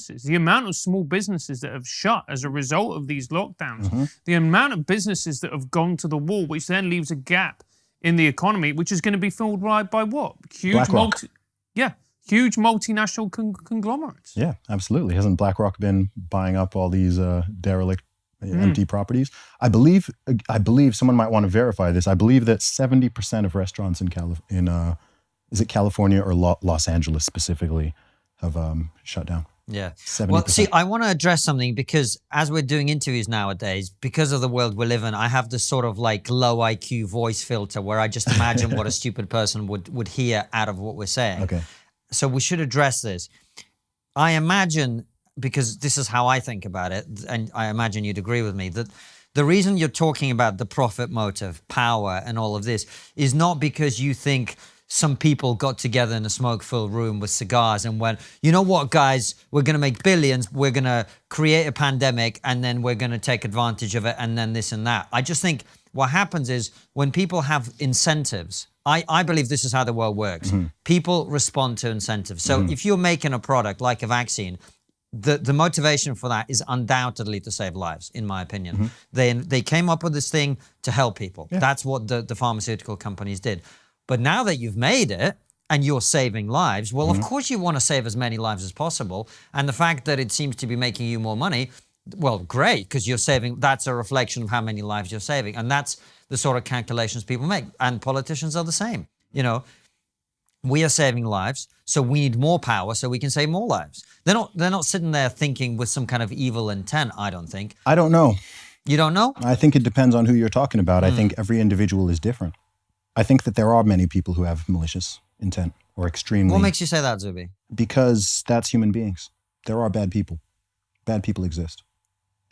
businesses, the amount of small businesses that have shut as a result of these lockdowns, the amount of businesses that have gone to the wall, which then leaves a gap in the economy, which is going to be filled by what? BlackRock. Huge multinational conglomerates. Yeah, absolutely. Hasn't BlackRock been buying up all these derelict, empty properties? I believe someone might want to verify this. I believe that 70% of restaurants in is it California or Los Angeles specifically have shut down. Yeah. 70%. Well, see, I want to address something because as we're doing interviews nowadays, because of the world we live in, I have this sort of like low IQ voice filter where I just imagine what a stupid person would hear out of what we're saying. Okay. So we should address this. I imagine, because this is how I think about it, and I imagine you'd agree with me, that the reason you're talking about the profit motive, power, and all of this is not because you think some people got together in a smoke-filled room with cigars and went, you know what, guys, we're going to make billions, we're going to create a pandemic, and then we're going to take advantage of it, and then this and that. I just think what happens is when people have incentives, I believe this is how the world works. People respond to incentives. So if you're making a product like a vaccine, the motivation for that is undoubtedly to save lives, in my opinion. They came up with this thing to help people. Yeah. That's what the pharmaceutical companies did. But now that you've made it and you're saving lives, well, of course you want to save as many lives as possible. And the fact that it seems to be making you more money, well, great, because you're saving, that's a reflection of how many lives you're saving. And that's the sort of calculations people make. And politicians are the same. You know, we are saving lives, so we need more power so we can save more lives. They're not sitting there thinking with some kind of evil intent, I don't think. I don't know. You don't know? I think it depends on who you're talking about. I think every individual is different. I think that there are many people who have malicious intent or extremely... What makes you say that, Zuby? Because that's human beings. There are bad people. Bad people exist,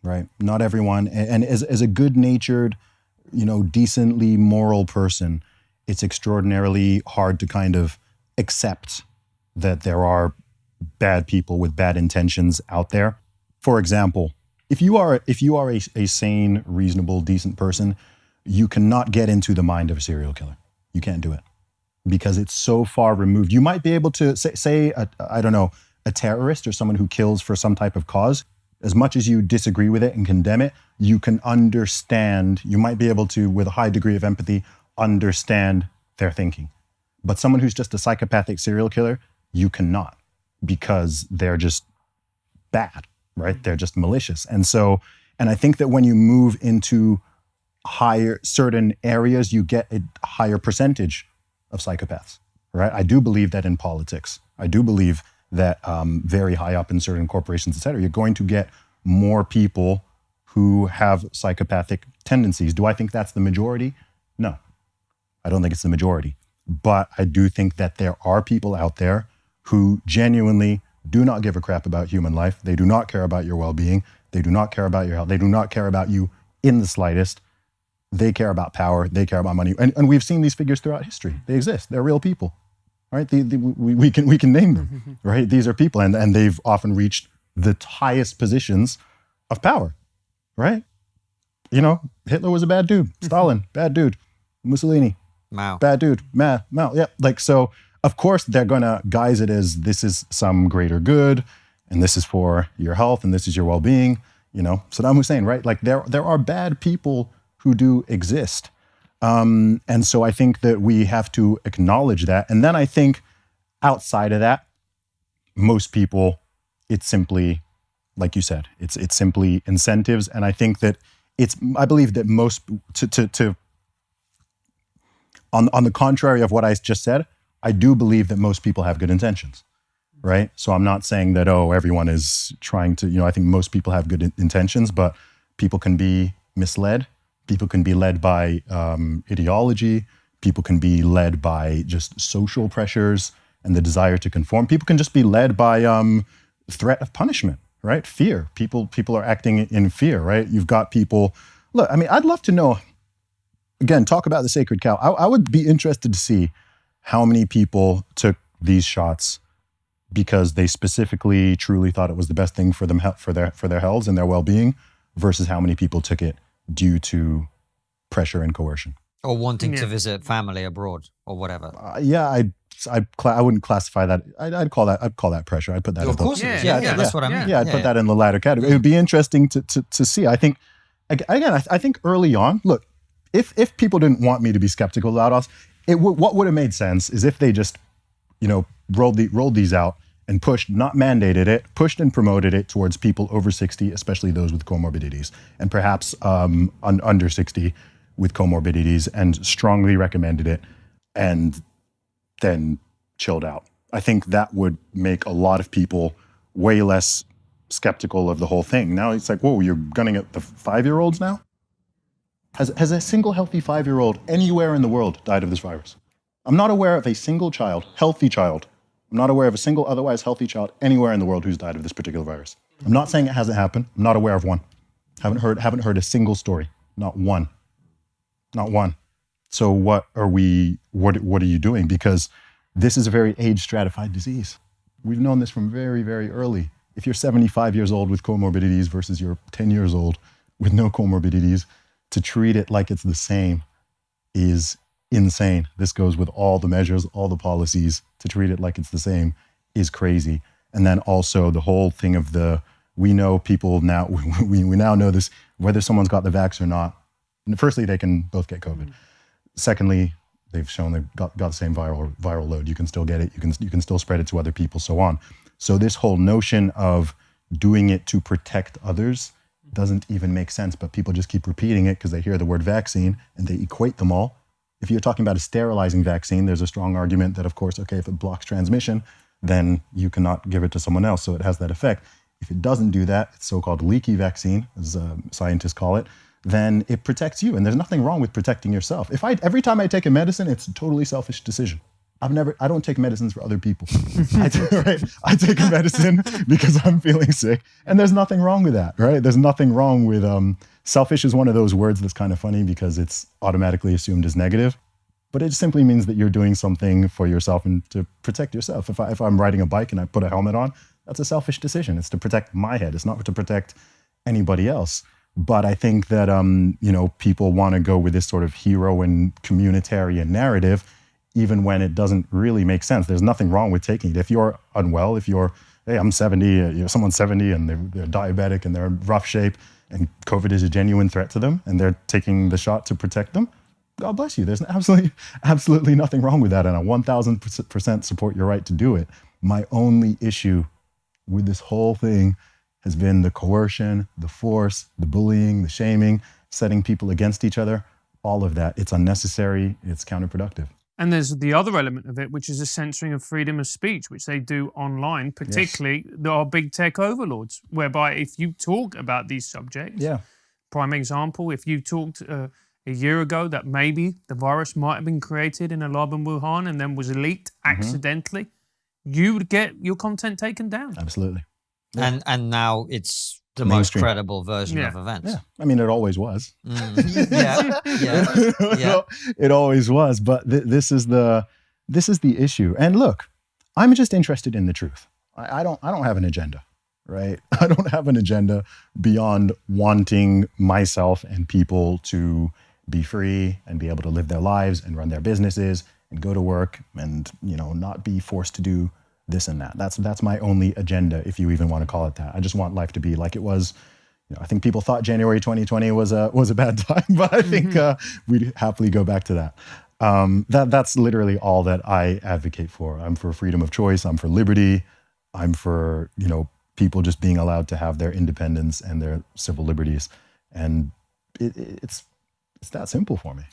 right? Not everyone. And as a good-natured, decently moral person, it's extraordinarily hard to kind of accept that there are bad people with bad intentions out there. For example, if you are a sane, reasonable, decent person, you cannot get into the mind of a serial killer. You can't do it because it's so far removed. You might be able to say a terrorist or someone who kills for some type of cause. As much as you disagree with it and condemn it, you can understand, you might be able to, with a high degree of empathy, understand their thinking. But someone who's just a psychopathic serial killer, you cannot, because they're just bad, right? They're just malicious. And I think that when you move into certain areas, you get a higher percentage of psychopaths, right? I do believe that in politics. I do believe that very high up in certain corporations, et cetera, you're going to get more people who have psychopathic tendencies. Do I think that's the majority? No, I don't think it's the majority. But I do think that there are people out there who genuinely do not give a crap about human life. They do not care about your well-being. They do not care about your health. They do not care about you in the slightest. They care about power. They care about money. And we've seen these figures throughout history. They exist. They're real people, right? We can name them, right? These are people, and they've often reached the highest positions of power, right? Hitler was a bad dude. Stalin, bad dude. Mussolini, Mao, bad dude. Mao, yeah. So of course they're gonna guise it as this is some greater good, and this is for your health, and this is your well-being. Saddam Hussein, right? Like there are bad people who do exist. And so I think that we have to acknowledge that. And then I think outside of that, most people, it's simply, like you said, it's simply incentives. And I think that I believe that most, on the contrary of what I just said, I do believe that most people have good intentions, right? So I'm not saying that, everyone is trying to, I think most people have good intentions, but people can be misled. People can be led by ideology. People can be led by just social pressures and the desire to conform. People can just be led by threat of punishment, right? Fear. People are acting in fear, right? You've got people. Look, I'd love to know. Again, talk about the sacred cow. I would be interested to see how many people took these shots because they specifically, truly thought it was the best thing for them, for their health and their well-being, versus how many people took it due to pressure and coercion. Or wanting to visit family abroad or whatever. I'd I wouldn't classify that. I'd call that pressure. I'd put that. Of course, it is. Yeah, that's what I mean. Yeah, I'd put that in the latter category. It would be interesting to see. I think again, I think early on, look, if people didn't want me to be skeptical about us, what would have made sense is if they just, rolled these out and pushed, not mandated it, pushed and promoted it towards people over 60, especially those with comorbidities, and perhaps under 60 with comorbidities, and strongly recommended it, and then chilled out. I think that would make a lot of people way less skeptical of the whole thing. Now it's like, whoa, you're gunning at the 5-year-olds now? Has a single healthy 5-year-old anywhere in the world died of this virus? I'm not aware of a single child, healthy child. I'm not aware of a single otherwise healthy child anywhere in the world who's died of this particular virus. I'm not saying it hasn't happened. I'm not aware of one. Haven't heard a single story. Not one. Not one. So what are you doing? Because this is a very age stratified disease. We've known this from very, very early. If you're 75 years old with comorbidities versus you're 10 years old with no comorbidities, to treat it like it's the same is insane. This goes with all the measures, all the policies. To treat it like it's the same is crazy. And then also the whole thing of we know people now, we now know this, whether someone's got the vax or not. Firstly, they can both get COVID. Secondly, they've shown they've got the same viral load. You can still get it. You can still spread it to other people, so on. So this whole notion of doing it to protect others doesn't even make sense, but people just keep repeating it because they hear the word vaccine and they equate them all. If you're talking about a sterilizing vaccine, there's a strong argument that, of course, okay, if it blocks transmission, then you cannot give it to someone else, so it has that effect. If it doesn't do that, it's so-called leaky vaccine, as scientists call it, then it protects you, and there's nothing wrong with protecting yourself. Every time I take a medicine, it's a totally selfish decision. I don't take medicines for other people. I take a medicine because I'm feeling sick, and there's nothing wrong with that, right? There's nothing wrong with, selfish is one of those words that's kind of funny because it's automatically assumed as negative, but it simply means that you're doing something for yourself and to protect yourself. If I'm riding a bike and I put a helmet on, that's a selfish decision. It's to protect my head. It's not to protect anybody else. But I think that, people want to go with this sort of hero and communitarian narrative, even when it doesn't really make sense. There's nothing wrong with taking it. If you're unwell, hey, I'm 70, someone's 70 and they're diabetic and they're in rough shape and COVID is a genuine threat to them and they're taking the shot to protect them, God bless you. There's absolutely nothing wrong with that. And I 1000% support your right to do it. My only issue with this whole thing has been the coercion, the force, the bullying, the shaming, setting people against each other, all of that. It's unnecessary. It's counterproductive. And there's the other element of it, which is the censoring of freedom of speech, which they do online, particularly our big tech overlords, whereby if you talk about these subjects, prime example, if you talked a year ago that maybe the virus might have been created in a lab in Wuhan and then was leaked accidentally, you would get your content taken down. Absolutely. Yeah. And now it's the Mainstream. Most credible version of events. Yeah, I mean, it always was. Yeah. It always was. But this is the issue. And look, I'm just interested in the truth. I don't have an agenda, right? I don't have an agenda beyond wanting myself and people to be free and be able to live their lives and run their businesses and go to work and not be forced to do this and that. That's my only agenda, if you even want to call it that. I just want life to be like it was. I think people thought January 2020 was a bad time, but I think we'd happily go back to that. That's literally all that I advocate for. I'm for freedom of choice. I'm for liberty. I'm for people just being allowed to have their independence and their civil liberties, and it's that simple for me.